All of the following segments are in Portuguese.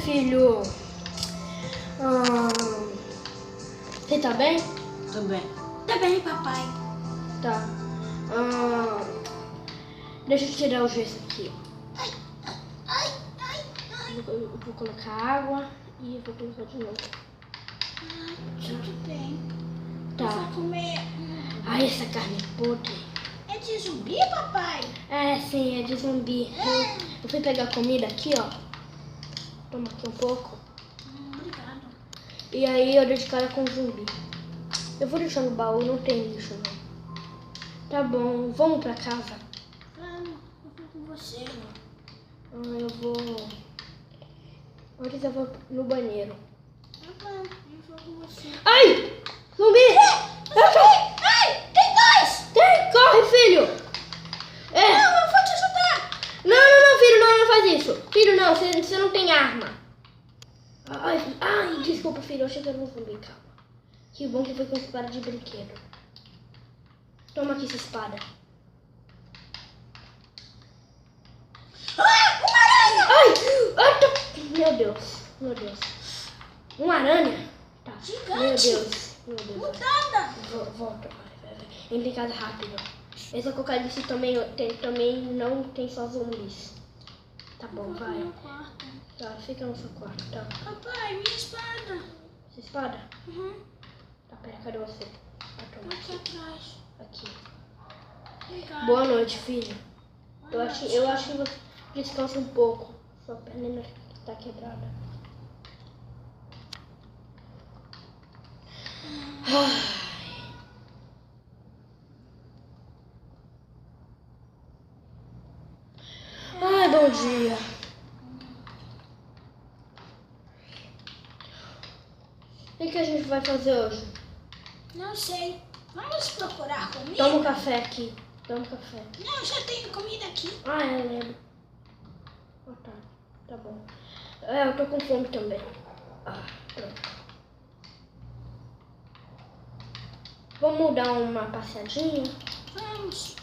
Filho. Você tá bem? Tô bem. Tá bem, papai. Tá. Deixa eu tirar o gesso aqui. Eu vou colocar água e vou colocar de novo. Tudo bem. Tá. Eu vou comer. Ai, essa carne podre. É de zumbi, papai? Sim, é de zumbi. Eu fui pegar comida aqui, ó. Toma aqui um pouco. Obrigado. E aí eu dei de cara com zumbi. Eu vou deixar no baú, não tem lixo não. Tá bom, vamos pra casa. Vamos, eu vou com você. Eu vou... Antes eu vou no banheiro. Eu vou com você. Ai! Zumbi! Ai, tem dois! Corre, filho! Não, eu vou te ajudar. Não, filho, não faz isso. Filho, não, você não tem arma. Ai, desculpa, filho, eu achei que era um zumbi, calma. Que bom que foi com espada de brinquedo. Toma aqui essa espada. Uma aranha! Meu Deus. Uma aranha? Tá. Gigante. Meu Deus. Mudada. Volta. Vai. Entra em casa rápido. Esse apocalipse também não tem só zumbis. Tá bom, vai. No quarto. Tá, fica no seu quarto, tá. Papai, minha espada. Essa espada? Uhum. Tá, pera, cadê você? Tá aqui atrás. Aqui. Obrigada. Boa noite, filho. Eu acho que você descansa um pouco. Sua perna tá quebrada. Ai, bom dia. O que a gente vai fazer hoje? Não sei. Vamos procurar comida? Toma um café aqui. Toma um café. Não, já tenho comida aqui. Eu lembro. Tá. Tá bom. Eu tô com fome também. Pronto. Vamos dar uma passeadinha? Vamos.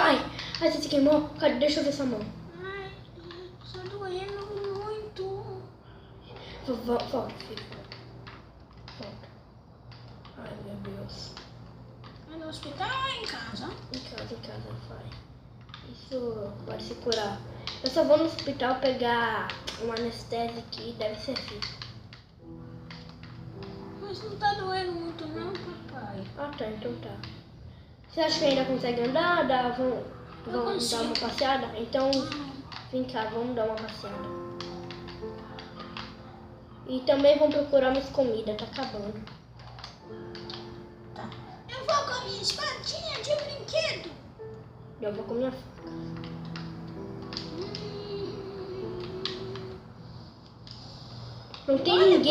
Ai, você se queimou? Cadê? Deixa eu ver sua mão. Ai, tá doendo muito. Volta, filho. Volta. Ai, meu Deus. É no hospital ou em casa? Em casa, vai. Isso pode se curar. Eu só vou no hospital pegar um anestésico aqui, deve servir. Mas não tá doendo muito não, papai. Tá, então tá. Você acha que ainda consegue andar? Vamos dar uma passeada? Então, vem cá, vamos dar uma passeada. E também vamos procurar mais comida, tá acabando. Tá. Eu vou com a minha espadinha de brinquedo. Eu vou com minha faca. Não tem ninguém.